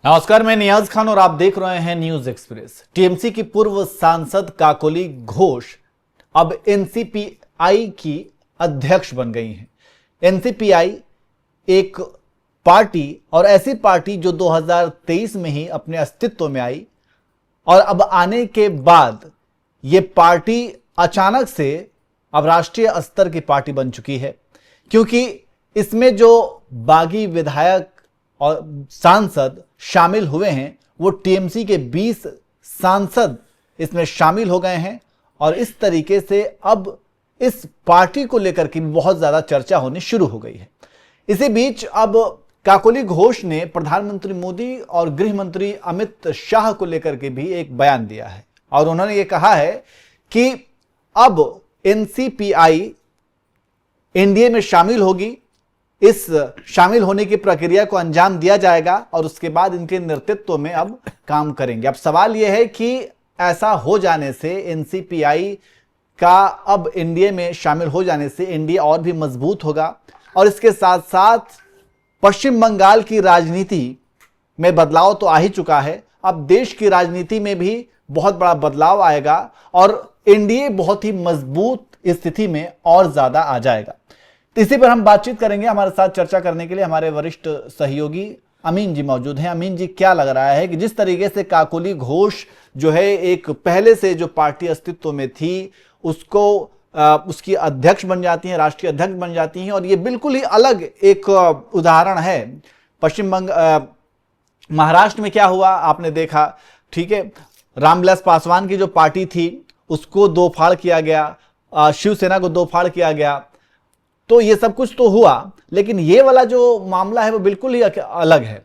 नमस्कार, मैं नियाज खान और आप देख रहे हैं न्यूज एक्सप्रेस। टीएमसी की पूर्व सांसद काकोली घोष अब एनसीपीआई की अध्यक्ष बन गई हैं। एनसीपीआई एक पार्टी और ऐसी पार्टी जो 2023 में ही अपने अस्तित्व में आई और अब आने के बाद ये पार्टी अचानक से अब राष्ट्रीय स्तर की पार्टी बन चुकी है, क्योंकि इसमें जो बागी विधायक और सांसद शामिल हुए हैं वो टीएमसी के 20 सांसद इसमें शामिल हो गए हैं और इस तरीके से अब इस पार्टी को लेकर के बहुत ज्यादा चर्चा होनी शुरू हो गई है। इसी बीच अब काकोली घोष ने प्रधानमंत्री मोदी और गृह मंत्री अमित शाह को लेकर के भी एक बयान दिया है और उन्होंने ये कहा है कि अब एनसीपीआई एनडीए में शामिल होगी, इस शामिल होने की प्रक्रिया को अंजाम दिया जाएगा और उसके बाद इनके नेतृत्व में अब काम करेंगे। अब सवाल यह है कि ऐसा हो जाने से एनसीपीआई का अब एनडीए में शामिल हो जाने से एनडीए और भी मजबूत होगा और इसके साथ साथ पश्चिम बंगाल की राजनीति में बदलाव तो आ ही चुका है, अब देश की राजनीति में भी बहुत बड़ा बदलाव आएगा और एनडीए बहुत ही मजबूत स्थिति में और ज्यादा आ जाएगा। इसी पर हम बातचीत करेंगे। हमारे साथ चर्चा करने के लिए हमारे वरिष्ठ सहयोगी अमीन जी मौजूद हैं। अमीन जी, क्या लग रहा है कि जिस तरीके से काकोली घोष जो है एक पहले से जो पार्टी अस्तित्व में थी उसको उसकी अध्यक्ष बन जाती हैं, राष्ट्रीय अध्यक्ष बन जाती हैं और ये बिल्कुल ही अलग एक उदाहरण है। पश्चिम बंगाल महाराष्ट्र में क्या हुआ आपने देखा, ठीक है, रामविलास पासवान की जो पार्टी थी उसको दो फाड़ किया गया, शिवसेना को दो फाड़ किया गया, तो ये सब कुछ तो हुआ, लेकिन ये वाला जो मामला है वो बिल्कुल ही अलग है।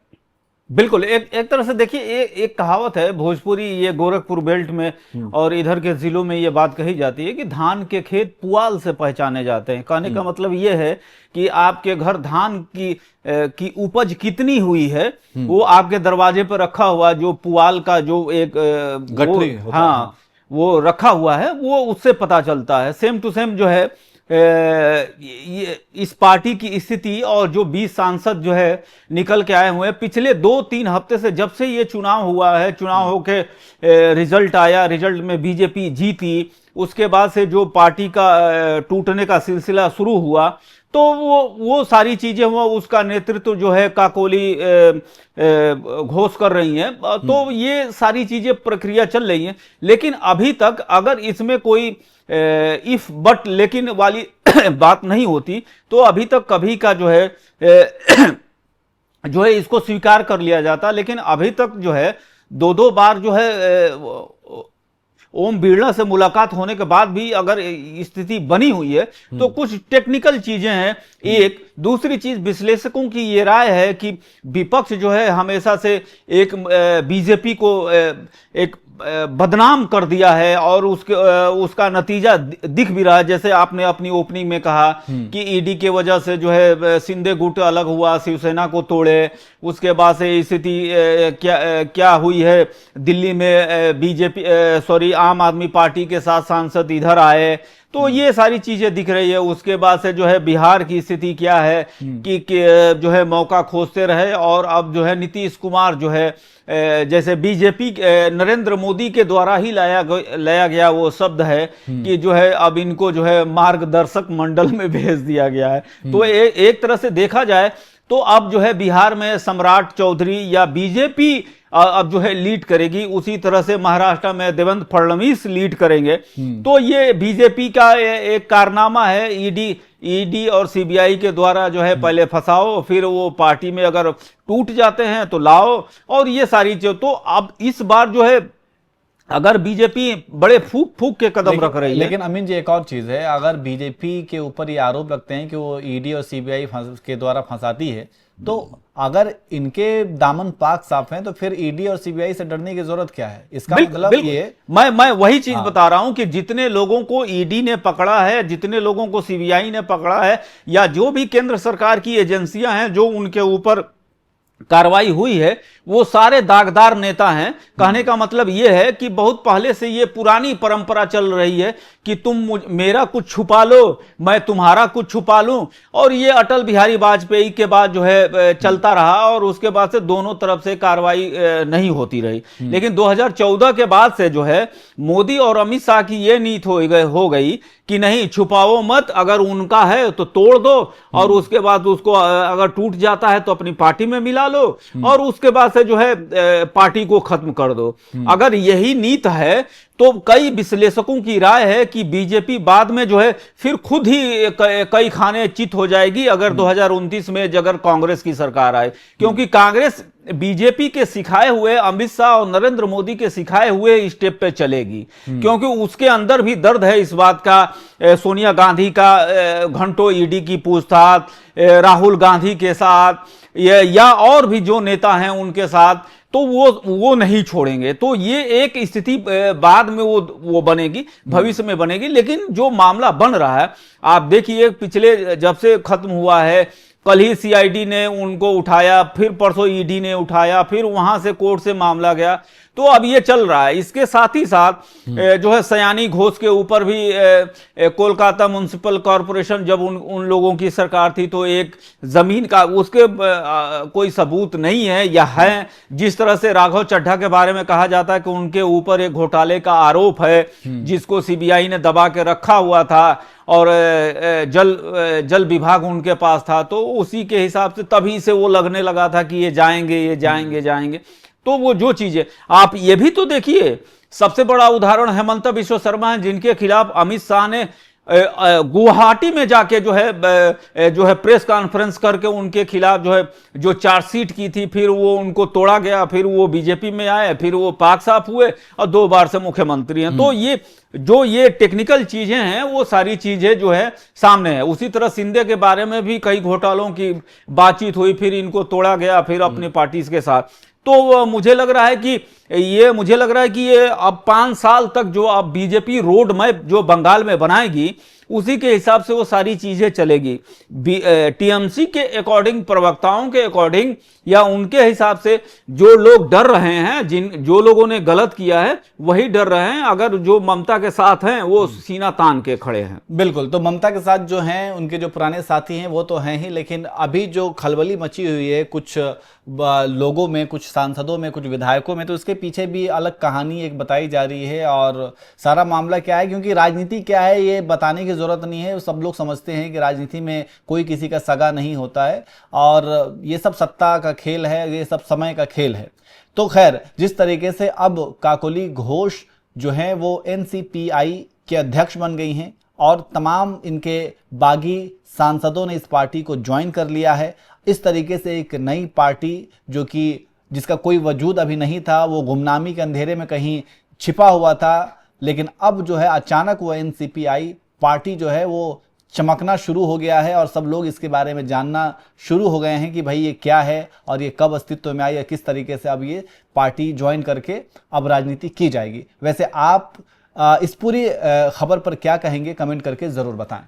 बिल्कुल एक तरह से देखिए, एक कहावत है भोजपुरी, ये गोरखपुर बेल्ट में और इधर के जिलों में ये बात कही जाती है कि धान के खेत पुआल से पहचाने जाते हैं। कहने का मतलब ये है कि आपके घर धान की उपज कितनी हुई है वो आपके दरवाजे पर रखा हुआ जो पुआल का जो एक गठरी हाँ वो रखा हुआ है वो उससे पता चलता है। सेम टू सेम जो है ये इस पार्टी की स्थिति और जो 20 सांसद जो है निकल के आए हुए हैं पिछले 2-3 हफ्ते से, जब से ये चुनाव हुआ है, चुनाव होके रिजल्ट आया, रिजल्ट में बीजेपी जीती, उसके बाद से जो पार्टी का टूटने का सिलसिला शुरू हुआ तो वो सारी चीजें वो उसका नेतृत्व जो है काकोली घोष कर रही हैं। तो ये सारी चीजें प्रक्रिया चल रही हैं, लेकिन अभी तक अगर इसमें कोई इफ बट लेकिन वाली बात नहीं होती तो अभी तक कभी का जो है इसको स्वीकार कर लिया जाता। लेकिन अभी तक जो है दो बार जो है ओम बिरला से मुलाकात होने के बाद भी अगर स्थिति बनी हुई है तो कुछ टेक्निकल चीजें हैं। एक दूसरी चीज, विश्लेषकों की ये राय है कि विपक्ष जो है हमेशा से एक बीजेपी को एक बदनाम कर दिया है और उसका नतीजा दिख भी रहा है। जैसे आपने अपनी ओपनिंग में कहा कि ईडी के वजह से जो है शिंदे गुट अलग हुआ, शिवसेना को तोड़े, उसके बाद से स्थिति क्या हुई है, दिल्ली में बीजेपी आम आदमी पार्टी के साथ सांसद इधर आए, तो ये सारी चीजें दिख रही है। उसके बाद से जो है बिहार की स्थिति क्या है कि जो है मौका खोजते रहे और अब जो है नीतीश कुमार जो है जैसे बीजेपी नरेंद्र मोदी के द्वारा ही लाया गया वो शब्द है कि जो है अब इनको जो है मार्गदर्शक मंडल में भेज दिया गया है। तो एक तरह से देखा जाए तो अब जो है बिहार में सम्राट चौधरी या बीजेपी अब जो है लीड करेगी, उसी तरह से महाराष्ट्र में देवेंद्र फडणवीस लीड करेंगे। तो ये बीजेपी का एक कारनामा है, ईडी और सीबीआई के द्वारा जो है पहले फंसाओ, फिर वो पार्टी में अगर टूट जाते हैं तो लाओ, और ये सारी चीज। तो अब इस बार जो है अगर बीजेपी बड़े फूक के कदम रख रही है। लेकिन अमीन जी, एक और चीज है, अगर बीजेपी के ऊपर ये आरोप लगते हैं कि वो ईडी और सीबीआई के द्वारा फंसाती है, तो अगर इनके दामन पाक साफ हैं तो फिर ईडी और सीबीआई से डरने की जरूरत क्या है? इसका मतलब ये मैं वही चीज बता रहा हूं कि जितने लोगों को ईडी ने पकड़ा है, जितने लोगों को सीबीआई ने पकड़ा है, या जो भी केंद्र सरकार की एजेंसियां हैं जो उनके ऊपर कार्रवाई हुई है वो सारे दागदार नेता हैं। कहने का मतलब ये है कि बहुत पहले से ये पुरानी परंपरा चल रही है कि तुम मेरा कुछ छुपा लो, मैं तुम्हारा कुछ छुपा लूं। और ये अटल बिहारी वाजपेयी के बाद जो है चलता रहा और उसके बाद से दोनों तरफ से कार्रवाई नहीं होती रही। लेकिन 2014 के बाद से जो है मोदी और अमित शाह की ये नीति हो गई कि नहीं, छुपाओ मत, अगर उनका है तो तोड़ दो और उसके बाद उसको अगर टूट जाता है तो अपनी पार्टी में मिला लो और उसके बाद से जो है पार्टी को खत्म कर दो। अगर यही नीति है तो कई विश्लेषकों की राय है कि बीजेपी बाद में जो है फिर खुद ही कई खाने चित हो जाएगी अगर 2029 में अगर कांग्रेस की सरकार आए, क्योंकि कांग्रेस बीजेपी के सिखाए हुए, अमित शाह और नरेंद्र मोदी के सिखाए हुए स्टेप पे चलेगी। क्योंकि उसके अंदर भी दर्द है इस बात का, सोनिया गांधी का घंटों ईडी की पूछताछ, राहुल गांधी के साथ या और भी जो नेता हैं उनके साथ, तो वो नहीं छोड़ेंगे। तो ये एक स्थिति बाद में वो बनेगी, भविष्य में बनेगी। लेकिन जो मामला बन रहा है आप देखिए, पिछले जब से खत्म हुआ है, कल ही सीआईडी ने उनको उठाया, फिर परसों ईडी ने उठाया, फिर वहां से कोर्ट से मामला गया, तो अब ये चल रहा है। इसके साथ ही साथ जो है सयानी घोष के ऊपर भी कोलकाता म्युनिसिपल कॉरपोरेशन जब उन लोगों की सरकार थी तो एक जमीन का उसके कोई सबूत नहीं है या है। जिस तरह से राघव चड्ढा के बारे में कहा जाता है कि उनके ऊपर एक घोटाले का आरोप है जिसको सीबीआई ने दबा के रखा हुआ था और जल विभाग उनके पास था, तो उसी के हिसाब से तभी से वो लगने लगा था कि ये जाएंगे। तो वो जो चीजें आप ये भी तो देखिए, सबसे बड़ा उदाहरण हेमंत बिश्व शर्मा है जिनके खिलाफ अमित शाह ने गुवाहाटी में जाके जो है प्रेस कॉन्फ्रेंस करके उनके खिलाफ जो चार्जशीट की थी, फिर वो उनको तोड़ा गया, फिर वो बीजेपी में आए, फिर वो पाक साफ हुए और 2 बार से मुख्यमंत्री हैं। तो ये टेक्निकल चीजें हैं वो सारी चीजें जो है सामने है। उसी तरह सिंधे के बारे में भी कई घोटालों की बातचीत हुई, फिर इनको तोड़ा गया, फिर अपनी पार्टी के साथ। तो मुझे लग रहा है कि ये अब 5 साल तक जो अब बीजेपी रोड मैप जो बंगाल में बनाएगी उसी के हिसाब से वो सारी चीजें चलेगी। टीएमसी के अकॉर्डिंग, प्रवक्ताओं के अकॉर्डिंग या उनके हिसाब से जो लोग डर रहे हैं, जो लोगों ने गलत किया है वही डर रहे हैं। अगर जो ममता के साथ हैं वो सीना तान के खड़े हैं। बिल्कुल, तो ममता के साथ जो हैं उनके जो पुराने साथी हैं वो तो हैं ही, लेकिन अभी जो खलबली मची हुई है कुछ लोगों में, कुछ सांसदों में, कुछ विधायकों में, तो उसके पीछे भी अलग कहानी एक बताई जा रही है। और सारा मामला क्या है, क्योंकि राजनीति क्या है ये बताने की जरूरत नहीं है, सब लोग समझते हैं कि राजनीति में कोई किसी का सगा नहीं होता है और ये सब सत्ता का खेल है, ये सब समय का खेल है। तो खैर, जिस तरीके से अब काकोली घोष जो है वो एनसीपीआई के अध्यक्ष बन गई हैं और तमाम इनके बागी सांसदों ने इस पार्टी को ज्वाइन कर लिया है, इस तरीके से एक नई पार्टी जो कि जिसका कोई वजूद अभी नहीं था, वो गुमनामी के अंधेरे में कहीं छिपा हुआ था, लेकिन अब जो है अचानक वो एनसीपीआई पार्टी जो है वो चमकना शुरू हो गया है और सब लोग इसके बारे में जानना शुरू हो गए हैं कि भाई ये क्या है और ये कब अस्तित्व में आई या किस तरीके से अब ये पार्टी ज्वाइन करके अब राजनीति की जाएगी। वैसे आप इस पूरी खबर पर क्या कहेंगे, कमेंट करके ज़रूर बताएं।